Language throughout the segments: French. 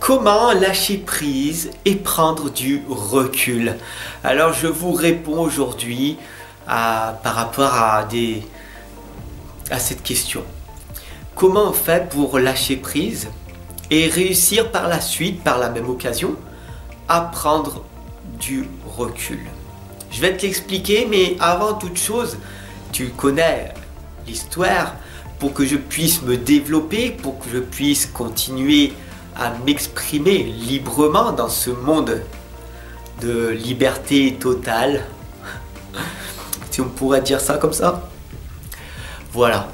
Comment lâcher prise et prendre du recul? Alors je vous réponds aujourd'hui par rapport à cette question. Comment on fait pour lâcher prise et réussir par la suite, par la même occasion, à prendre du recul? Je vais te l'expliquer, mais avant toute chose, tu connais l'histoire. Pour que je puisse me développer, pour que je puisse continuer à m'exprimer librement dans ce monde de liberté totale, si on pourrait dire ça comme ça. Voilà.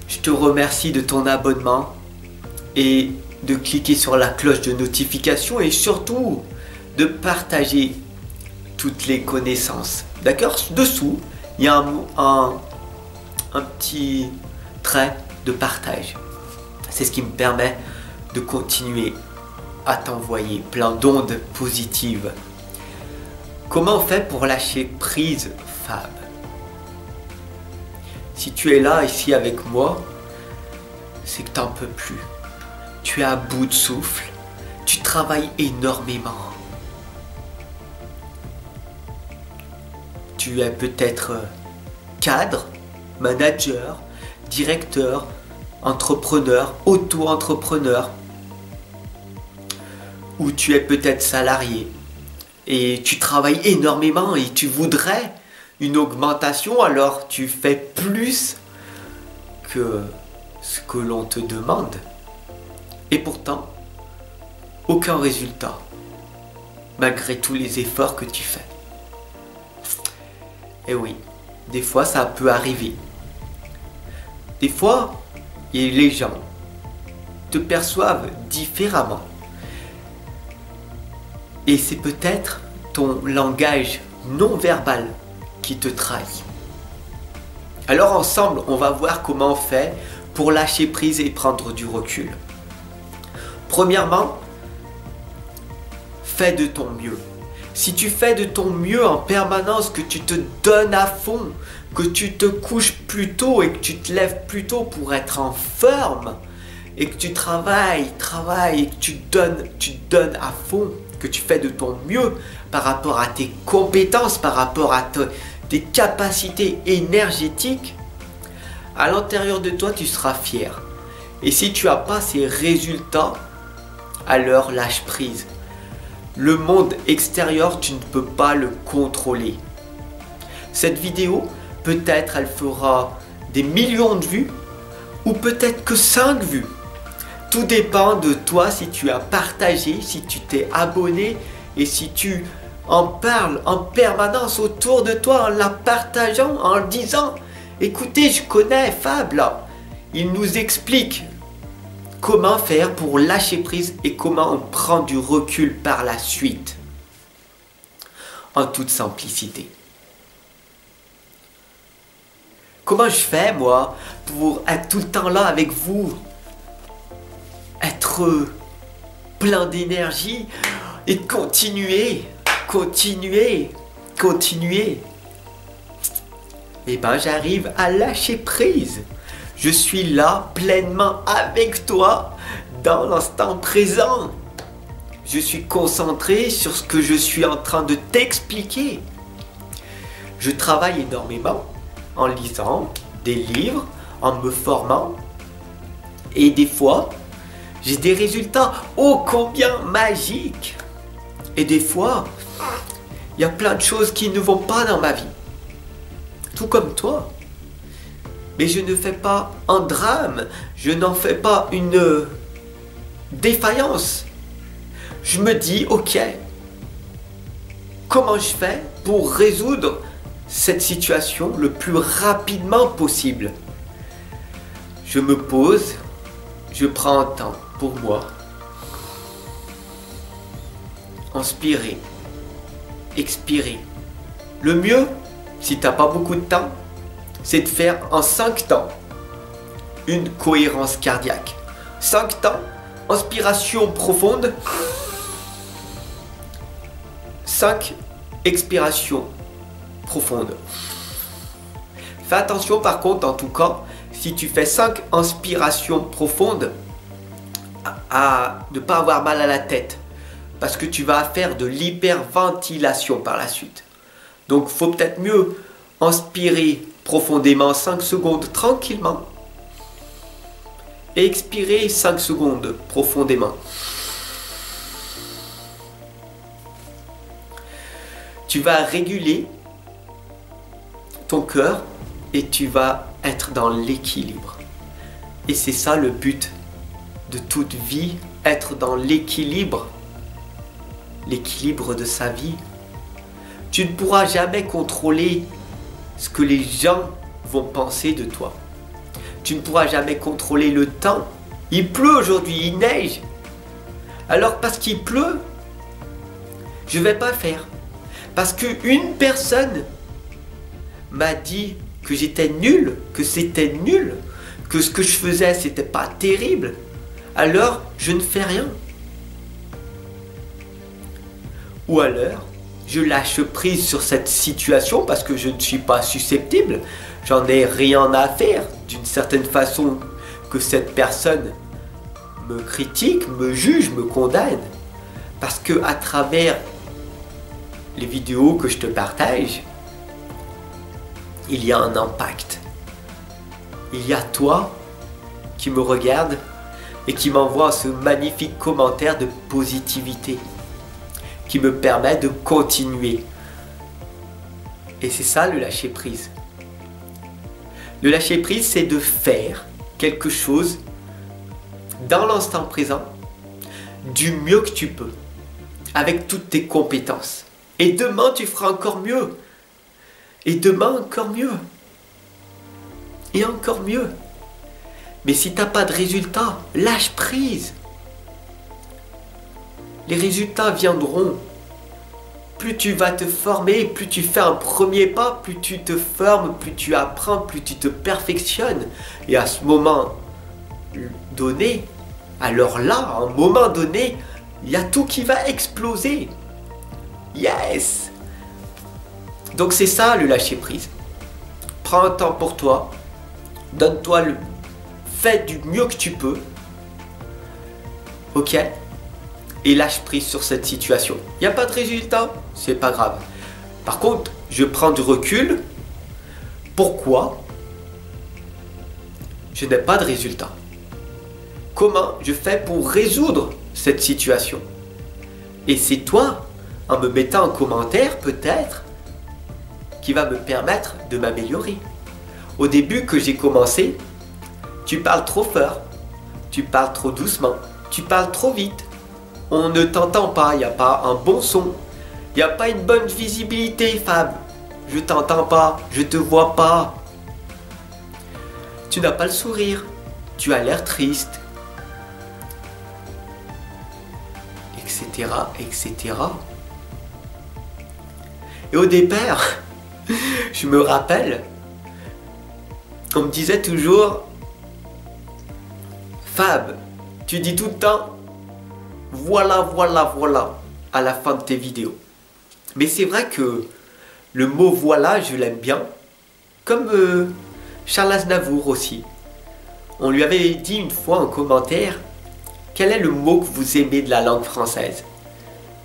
Je te remercie de ton abonnement et de cliquer sur la cloche de notification et surtout de partager toutes les connaissances. D'accord? Dessous, il y a un petit trait de partage. C'est ce qui me permet de continuer à t'envoyer plein d'ondes positives. Comment on fait pour lâcher prise, Fab? Si tu es là, ici avec moi, c'est que tu n'en peux plus. Tu es à bout de souffle. Tu travailles énormément. Tu es peut-être cadre, manager, directeur, entrepreneur, auto-entrepreneur, ou tu es peut-être salarié et tu travailles énormément et tu voudrais une augmentation, alors tu fais plus que ce que l'on te demande et pourtant aucun résultat malgré tous les efforts que tu fais. Et oui, des fois ça peut arriver. Des fois, les gens te perçoivent différemment. Et c'est peut-être ton langage non verbal qui te trahit. Alors ensemble, on va voir comment on fait pour lâcher prise et prendre du recul. Premièrement, fais de ton mieux. Si tu fais de ton mieux en permanence, que tu te donnes à fond, que tu te couches plus tôt et que tu te lèves plus tôt pour être en forme, et que tu travailles et que tu te donnes à fond, que tu fais de ton mieux par rapport à tes compétences, par rapport à tes capacités énergétiques, à l'intérieur de toi, tu seras fier. Et si tu n'as pas ces résultats, alors lâche prise. Le monde extérieur, tu ne peux pas le contrôler. Cette vidéo, peut-être elle fera des millions de vues ou peut-être que 5 vues. Tout dépend de toi, si tu as partagé, si tu t'es abonné et si tu en parles en permanence autour de toi en la partageant, en disant « Écoutez, je connais Fab là, il nous explique comment faire pour lâcher prise et comment on prend du recul par la suite. » En toute simplicité. Comment je fais moi pour être tout le temps là avec vous? Être plein d'énergie et continuer. Et ben j'arrive à lâcher prise. Je suis là pleinement avec toi dans l'instant présent. Je suis concentré sur ce que je suis en train de t'expliquer. Je travaille énormément en lisant des livres, en me formant. Et des fois, j'ai des résultats ô combien magiques. Et des fois, il y a plein de choses qui ne vont pas dans ma vie. Tout comme toi. Mais je ne fais pas un drame. Je n'en fais pas une défaillance. Je me dis, ok, comment je fais pour résoudre cette situation le plus rapidement possible? Je me pose, je prends un temps pour moi. Inspirer, expirer. Le mieux, si tu n'as pas beaucoup de temps, c'est de faire en 5 temps une cohérence cardiaque. 5 temps, inspiration profonde, 5 expirations profondes. Fais attention par contre, en tout cas, si tu fais 5 inspirations profondes, à ne pas avoir mal à la tête. Parce que tu vas faire de l'hyperventilation par la suite. Donc il faut peut-être mieux inspirer profondément 5 secondes tranquillement. Et expirer 5 secondes profondément. Tu vas réguler ton cœur et tu vas être dans l'équilibre. Et c'est ça le but de toute vie, être dans l'équilibre. L'équilibre de sa vie. Tu ne pourras jamais contrôler ce que les gens vont penser de toi. Tu ne pourras jamais contrôler le temps. Il pleut aujourd'hui, il neige. Alors parce qu'il pleut, je ne vais pas faire. Parce qu'une personne m'a dit que j'étais nul, que c'était nul, que ce que je faisais c'était pas terrible. Alors je ne fais rien. Ou alors, je lâche prise sur cette situation parce que je ne suis pas susceptible. J'en ai rien à faire d'une certaine façon que cette personne me critique, me juge, me condamne. Parce que à travers les vidéos que je te partage, il y a un impact. Il y a toi qui me regarde et qui m'envoie ce magnifique commentaire de positivité qui me permet de continuer. Et c'est ça le lâcher prise. Le lâcher prise, c'est de faire quelque chose dans l'instant présent du mieux que tu peux, avec toutes tes compétences. Et demain, tu feras encore mieux. Et demain, encore mieux. Et encore mieux. Mais si tu n'as pas de résultat, lâche prise. Les résultats viendront. Plus tu vas te former, plus tu fais un premier pas, plus tu te formes, plus tu apprends, plus tu te perfectionnes. Et à ce moment donné, alors là, à un moment donné, il y a tout qui va exploser. Yes! Donc c'est ça le lâcher prise. Prends un temps pour toi. Donne-toi le... Fais du mieux que tu peux. Ok? Et lâche prise sur cette situation. Il n'y a pas de résultat, c'est pas grave. Par contre, je prends du recul. Pourquoi je n'ai pas de résultat? Comment je fais pour résoudre cette situation? Et c'est toi, en me mettant en commentaire peut-être, qui va me permettre de m'améliorer. Au début que j'ai commencé, tu parles trop fort, tu parles trop doucement, tu parles trop vite. On ne t'entend pas, il n'y a pas un bon son, il n'y a pas une bonne visibilité, Fab. Je t'entends pas, je te vois pas. Tu n'as pas le sourire, tu as l'air triste, etc., etc. Et au départ, je me rappelle, on me disait toujours, Fab, tu dis tout le temps, voilà, voilà, voilà, à la fin de tes vidéos. Mais c'est vrai que le mot voilà, je l'aime bien. Comme Charles Aznavour aussi. On lui avait dit une fois en commentaire, quel est le mot que vous aimez de la langue française?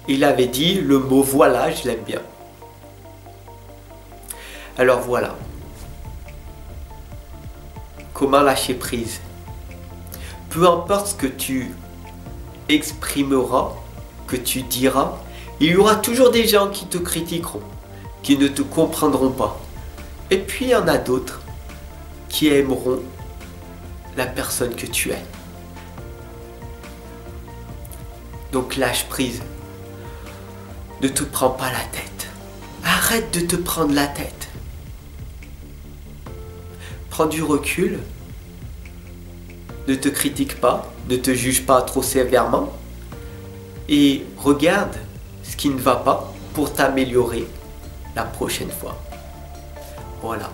Il avait dit, le mot voilà, je l'aime bien. Alors voilà. Comment lâcher prise? Peu importe ce que tu exprimeras, que tu diras, il y aura toujours des gens qui te critiqueront, qui ne te comprendront pas. Et puis il y en a d'autres qui aimeront la personne que tu es. Donc lâche prise. Ne te prends pas la tête. Arrête de te prendre la tête. Prends du recul. Ne te critique pas, ne te juge pas trop sévèrement et regarde ce qui ne va pas pour t'améliorer la prochaine fois. Voilà.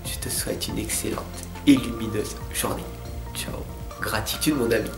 Je te souhaite une excellente et lumineuse journée. Ciao. Gratitude mon ami.